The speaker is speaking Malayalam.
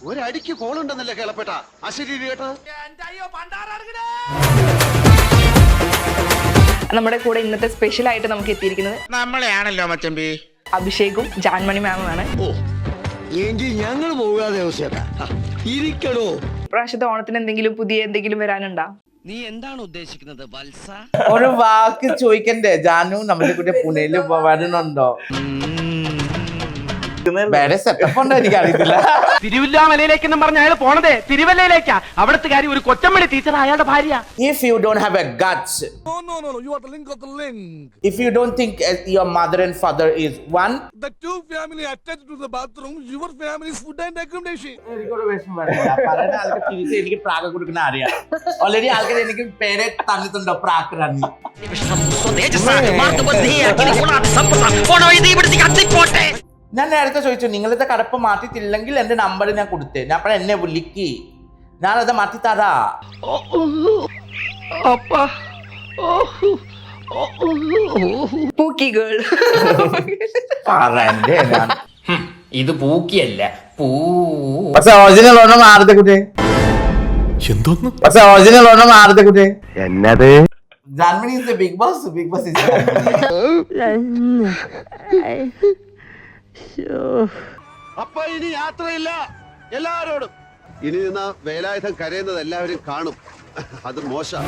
ഒരടിക്ക് കോളുണ്ടെന്നല്ലേ കേളപ്പെട്ട അശരീരി കേട്ടത്. നമ്മുടെ കൂടെ ഇന്നത്തെ സ്പെഷ്യൽ ആയിട്ട് നമുക്ക് എത്തിയിരിക്കുന്നത് നമ്മളെയാണല്ലോ മച്ചമ്പി, അഭിഷേകും ജാൻമണി മാമുമാണ്. എങ്കിൽ ഞങ്ങൾ പോകാതെ ഇരിക്കണോ? ഇപ്രാവശ്യത്തെ ഓണത്തിന് എന്തെങ്കിലും വരാനുണ്ടോ? നീ എന്താണ് ഉദ്ദേശിക്കുന്നത് വത്സ? ഒരു വാക്ക് ചോദിക്കണ്ടേ? ജാനു നമ്മുടെ കൂടെ പുണയില് വരുന്നുണ്ടോ? വേറെ സെറ്റപ്പ് ഉണ്ടോ എനിക്ക് അറിയത്തില്ല. തിരുവല്ലാമലയിലേക്കെന്നും പറഞ്ഞ അയാൾ പോണതേ തിരുവല്ലയിലേക്കാ. അവിടുത്തെ കാര്യം ഒരു കൊച്ചമ്മടി ടീച്ചർ അയാളുടെ ഭാര്യ. If you don't have a guts, No, you are the link of the link. if you don't think your mother and father is one, The two family attached to the bathroom, your family's food and accommodation. എനിക്ക് പ്രാഗ കൊടുക്കുന്ന അറിയാം. ഓൾറെഡി ആൾക്കാർ എനിക്ക് പേരെ തന്നിട്ടുണ്ടോ? പ്രാഗ് റാണി. ഞാൻ നേരത്തെ ചോദിച്ചു, നിങ്ങളിത് കടപ്പ് മാറ്റിയിട്ടില്ലെങ്കിൽ എന്റെ നമ്പർ ഞാൻ കൊടുത്തേ. ഞാൻ പറഞ്ഞ എന്നെ വിളിക്ക്, ഞാനത് മാറ്റി തരാ. പൂക്കി ഗേൾ. പറയണ്ടേ ഞാൻ. ഇത് പൂക്കിയല്ല, പക്ഷെ ഒറിജിനൽ ഒന്നും മാറത്തെ കുട്ടി. എന്തോന്ന്? പക്ഷെ ഒറിജിനൽ ഒന്നും മാറത്തെ കുട്ടി. എന്നത് Jaanmoni is the big boss. Big boss is അപ്പൊ ഇനി യാത്രയില്ല എല്ലാരോടും. ഇനി നിന്ന വേലായുധം കരയുന്നത് എല്ലാവരും കാണും. അത് മോശം.